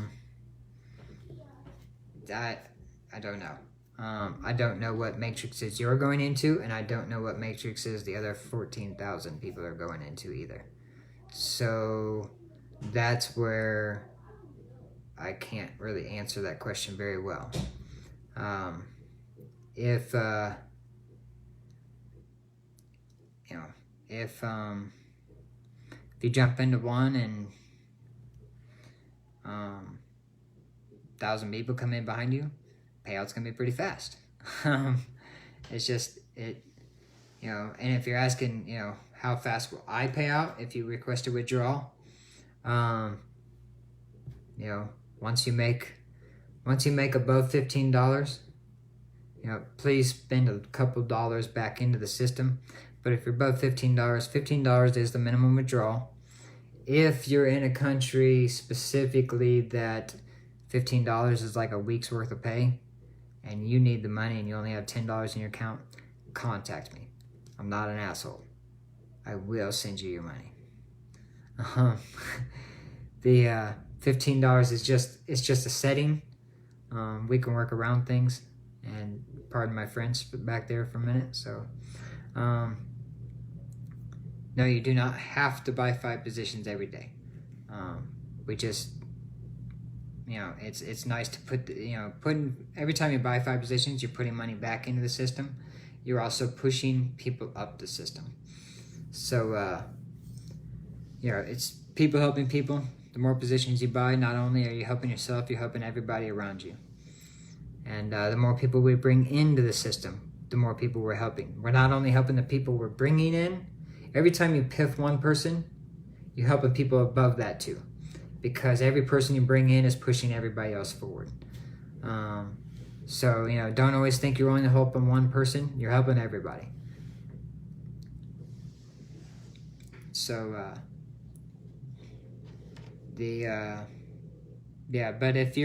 don't know. I don't know what matrices you're going into, and I don't know what matrices the other 14,000 people are going into either. So that's where I can't really answer that question very well. If you jump into one and 1,000 people come in behind you, payout's gonna be pretty fast. It's just and if you're asking, how fast will I pay out if you request a withdrawal, once you make above $15, please spend a couple dollars back into the system. But if you're above $15, $15 is the minimum withdrawal. If you're in a country specifically that $15 is like a week's worth of pay, and you need the money and you only have $10 in your account, contact me. I'm not an asshole. I will send you your money. The $15 is just a setting. We can work around things, And pardon my French back there for a minute. So, no, you do not have to buy 5 positions every day. We just, it's nice to put, every time you buy 5 positions, you're putting money back into the system. You're also pushing people up the system. So, it's people helping people. The more positions you buy, not only are you helping yourself, you're helping everybody around you. And the more people we bring into the system, the more people we're helping. We're not only helping the people we're bringing in. Every time you piff one person, you're helping people above that too. Because every person you bring in is pushing everybody else forward. So, don't always think you're only helping one person. You're helping everybody. So, but if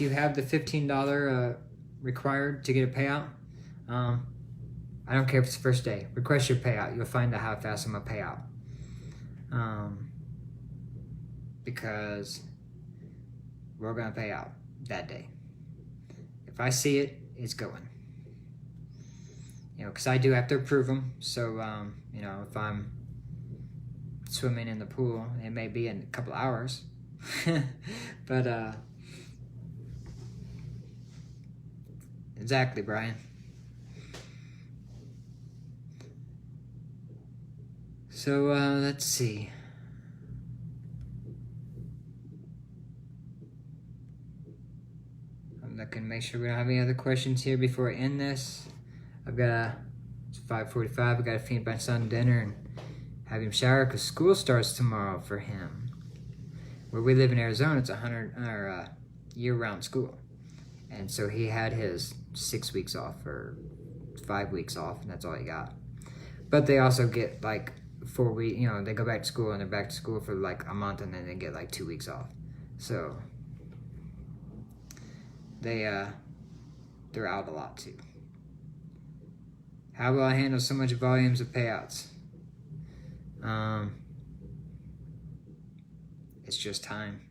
you have the $15 required to get a payout, I don't care if it's the first day. Request your payout. You'll find out how fast I'm gonna pay out. Because we're gonna pay out that day. If I see it, it's going. Because I do have to approve them. So, if I'm swimming in the pool, it may be in a couple hours. But, exactly, Brian. So, let's see. I'm looking to make sure we don't have any other questions here before I end this. It's 5:45. I've got to feed my son dinner and have him shower because school starts tomorrow for him. Where we live in Arizona, it's year-round school. And so he had his 6 weeks off or 5 weeks off, and that's all he got. But they also get like 4 weeks, they go back to school and they're back to school for like a month and then they get like 2 weeks off. So they're out a lot too. How will I handle so much volumes of payouts? It's just time.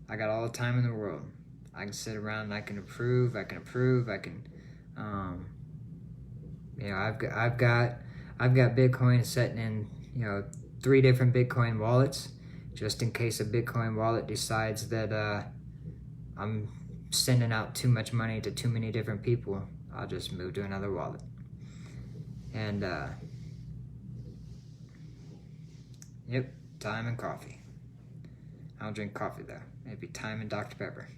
I got all the time in the world. I can sit around and I can approve. I've got Bitcoin sitting in 3 different Bitcoin wallets, just in case a Bitcoin wallet decides that I'm sending out too much money to too many different people. I'll just move to another wallet. And yep, time and coffee. I don't drink coffee though. Maybe time and Dr. Pepper.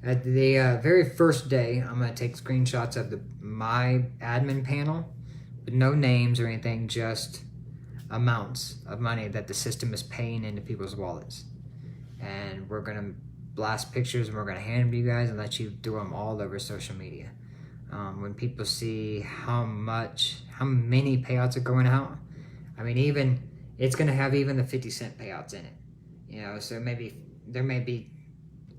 At the very first day, I'm gonna take screenshots of my admin panel, with no names or anything, just amounts of money that the system is paying into people's wallets, and we're gonna blast pictures and we're gonna hand them to you guys and let you do them all over social media. When people see how many payouts are going out, I mean, it's gonna have even the 50-cent payouts in it. So there may be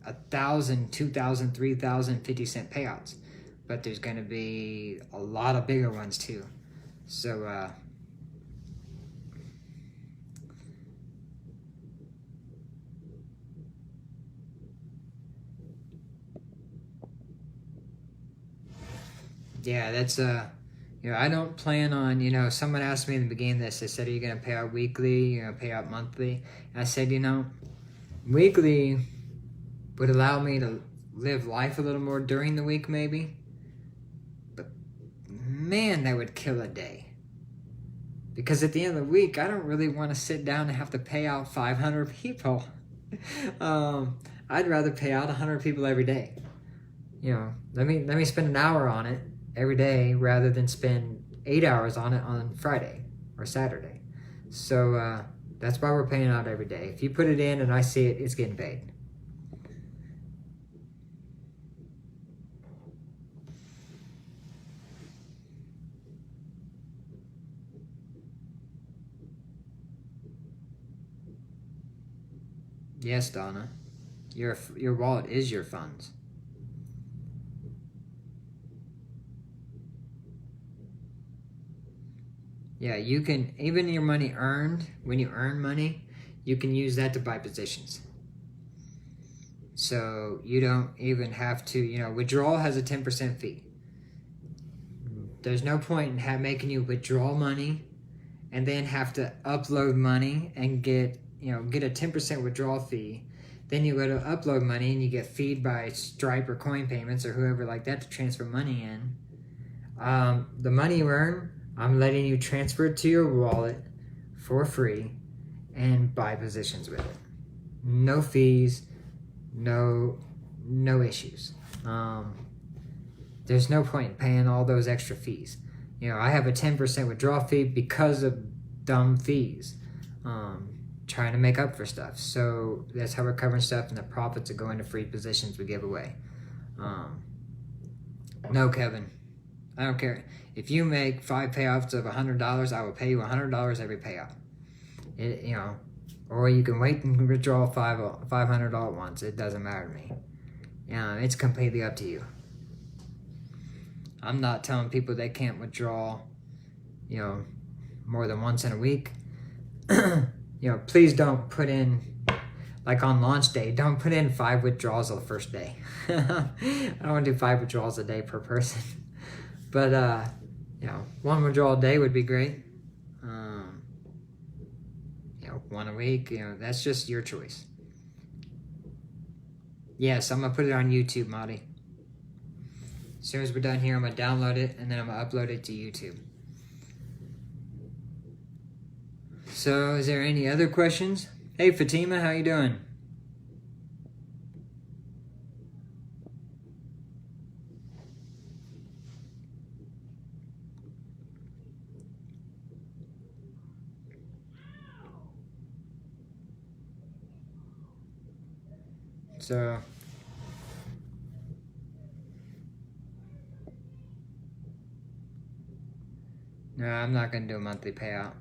1,000, 2,000, 3,000 50-cent payouts, but there's going to be a lot of bigger ones too. So, that's I don't plan on, someone asked me in the beginning of this, they said, are you going to pay out weekly, you're going to pay out monthly? And I said, weekly would allow me to live life a little more during the week maybe, but man, that would kill a day. Because at the end of the week, I don't really want to sit down and have to pay out 500 people. I'd rather pay out 100 people every day. Let me spend an hour on it every day rather than spend 8 hours on it on Friday or Saturday. So that's why we're paying out every day. If you put it in and I see it, it's getting paid. Yes, Donna. Your wallet is your funds. Yeah, you can, even your money earned, when you earn money, you can use that to buy positions. So you don't even have to, withdrawal has a 10% fee. There's no point in making you withdraw money and then have to upload money and get a 10% withdrawal fee. Then you go to upload money and you get feed by Stripe or Coin Payments or whoever like that to transfer money in. The money you earn, I'm letting you transfer it to your wallet for free and buy positions with it. No fees, no issues. There's no point in paying all those extra fees. I have a 10% withdrawal fee because of dumb fees, trying to make up for stuff. So that's how we're covering stuff, and the profits are going to free positions we give away. No, Kevin, I don't care. If you make 5 payouts of $100, I will pay you $100 every payout. Or you can wait and withdraw $500 at once. It doesn't matter to me. It's completely up to you. I'm not telling people they can't withdraw, more than once in a week. Please don't put in, like on launch day, don't put in 5 withdrawals on the first day. I don't want to do 5 withdrawals a day per person. But, 1 withdrawal a day would be great. 1 a week, that's just your choice. Yes, I'm going to put it on YouTube, Marty. As soon as we're done here, I'm going to download it, and then I'm going to upload it to YouTube. So, is there any other questions? Hey, Fatima, how you doing? So, no, I'm not going to do a monthly payout.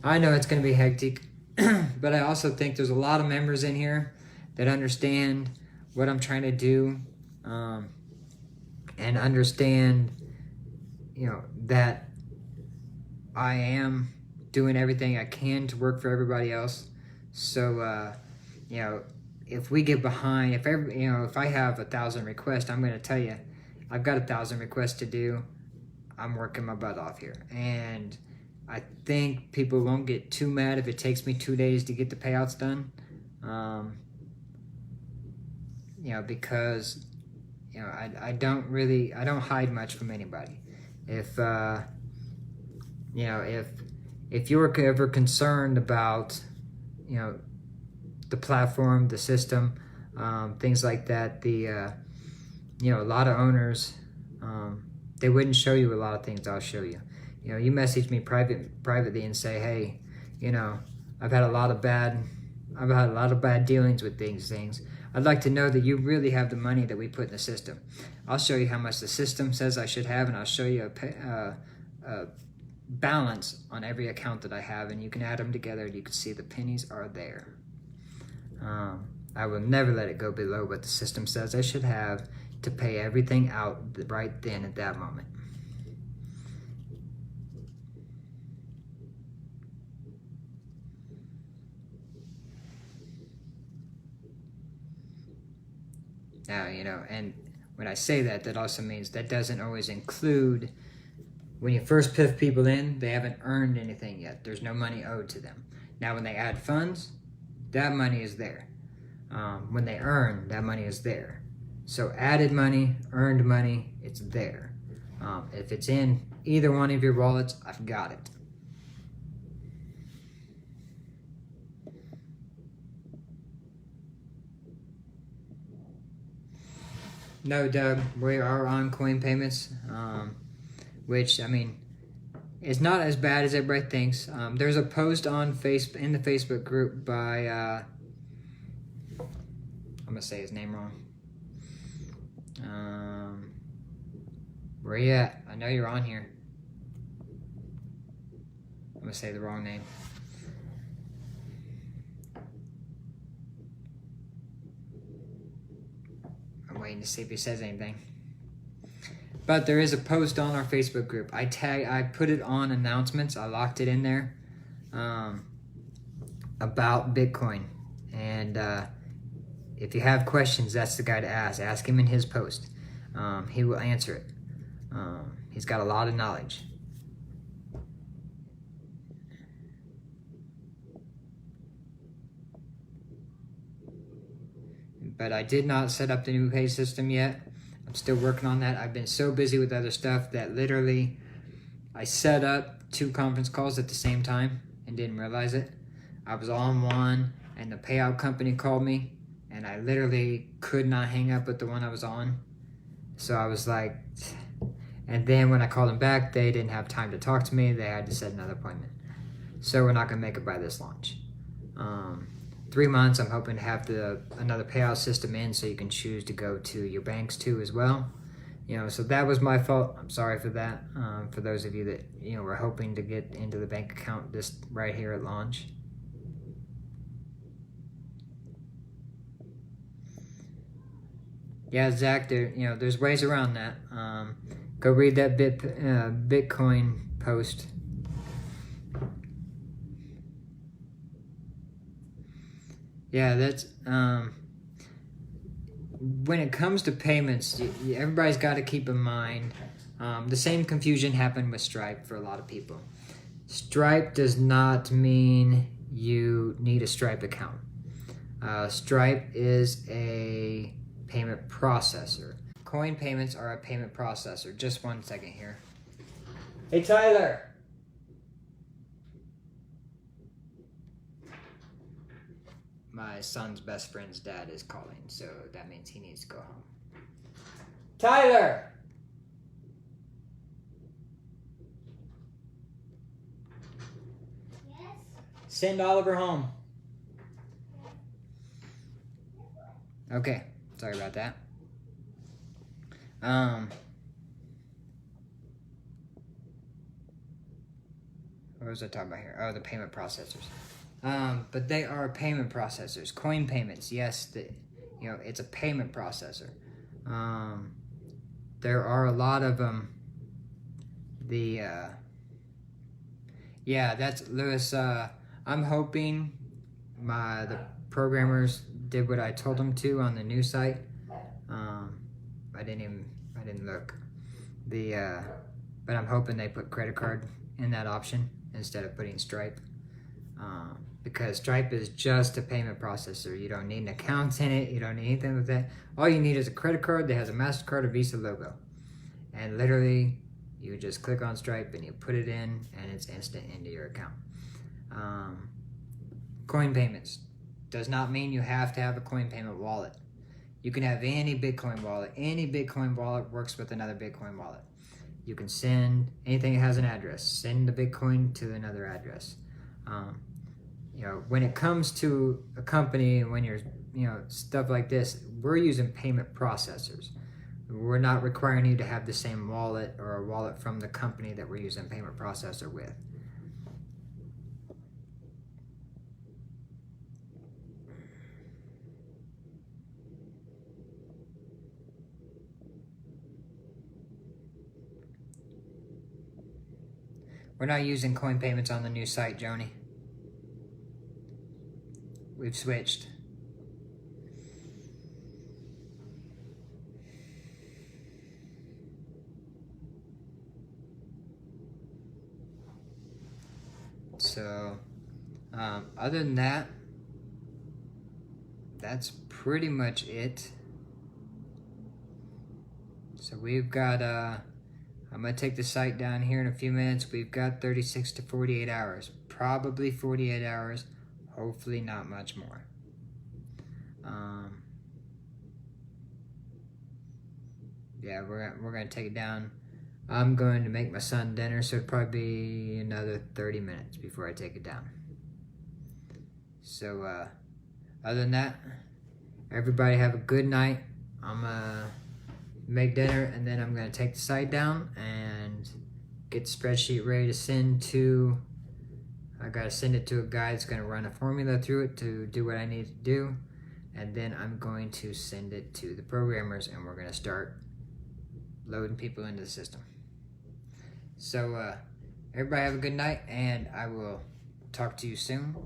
I know it's going to be hectic, but I also think there's a lot of members in here that understand what I'm trying to do, and understand, that I am doing everything I can to work for everybody else. So, if we get behind, if I have 1,000 requests, I'm going to tell you, I've got 1,000 requests to do. I'm working my butt off here. And I think people won't get too mad if it takes me 2 days to get the payouts done. Because, I don't hide much from anybody. If you're ever concerned about, the platform, the system, things like that, a lot of owners, they wouldn't show you a lot of things I'll show you. You message me privately and say, hey, I've had a lot of bad dealings with things. I'd like to know that you really have the money that we put in the system. I'll show you how much the system says I should have, and I'll show you a balance on every account that I have, and you can add them together and you can see the pennies are there. I will never let it go below what the system says I should have to pay everything out right then at that moment. Now, and when I say that, that also means that doesn't always include when you first piff people in, they haven't earned anything yet. There's no money owed to them. Now, when they add funds, that money is there. When they earn, that money is there. So added money, earned money, it's there. If it's in either one of your wallets, I've got it. No, Doug, we are on coin payments, which, it's not as bad as everybody thinks. There's a post on in the Facebook group by, I'm going to say his name wrong. Where you at? I know you're on here. I'm going to say the wrong name. I'm waiting to see if he says anything. But there is a post on our Facebook group. I put it on announcements. I locked it in there about Bitcoin. And if you have questions, that's the guy to ask. Ask him in his post. He will answer it. He's got a lot of knowledge. But I did not set up the new pay system yet. I'm still working on that. I've been so busy with other stuff that literally I set up 2 conference calls at the same time and didn't realize it. I was on one and the payout company called me and I literally could not hang up with the one I was on. So I was like, and then when I called them back, they didn't have time to talk to me. They had to set another appointment. So we're not gonna make it by this launch. 3 months, I'm hoping to have another payout system in so you can choose to go to your banks too as well. So that was my fault. I'm sorry for that. For those of you that, were hoping to get into the bank account just right here at launch. Yeah, Zach, there's ways around that. Go read that Bitcoin post. Yeah, that's when it comes to payments, everybody's got to keep in mind the same confusion happened with Stripe for a lot of people. Stripe does not mean you need a Stripe account. Stripe is a payment processor. Coin payments are a payment processor. Just 1 second here. Hey, Tyler. My son's best friend's dad is calling, so that means he needs to go home. Tyler! Yes? Send Oliver home. Okay, sorry about that. What was I talking about here? Oh, the payment processors. But they are payment processors. Coin payments, yes, it's a payment processor. There are a lot of them. Yeah, that's Lewis. I'm hoping the programmers did what I told them to on the new site. I didn't look. But I'm hoping they put credit card in that option instead of putting Stripe. Because Stripe is just a payment processor. You don't need an account in it. You don't need anything with that. All you need is a credit card that has a MasterCard or Visa logo. And literally, you just click on Stripe and you put it in and it's instant into your account. Coin payments does not mean you have to have a coin payment wallet. You can have any Bitcoin wallet. Any Bitcoin wallet works with another Bitcoin wallet. You can send anything that has an address. Send the Bitcoin to another address. When it comes to a company, when you're, stuff like this, we're using payment processors. We're not requiring you to have the same wallet or a wallet from the company that we're using payment processor with. We're not using coin payments on the new site, Joni. We've switched. So, other than that, that's pretty much it. So we've got, I'm going to take the site down here in a few minutes. We've got 36 to 48 hours. Probably 48 hours. Hopefully not much more. Yeah, we're going to take it down. I'm going to make my son dinner, so it'll probably be another 30 minutes before I take it down. So, other than that, everybody have a good night. I'm going to make dinner, and then I'm going to take the site down and get the spreadsheet ready to send to... I got to send it to a guy that's going to run a formula through it to do what I need to do. And then I'm going to send it to the programmers, and we're going to start loading people into the system. So everybody have a good night, and I will talk to you soon,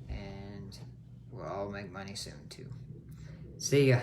and we'll all make money soon too. See ya.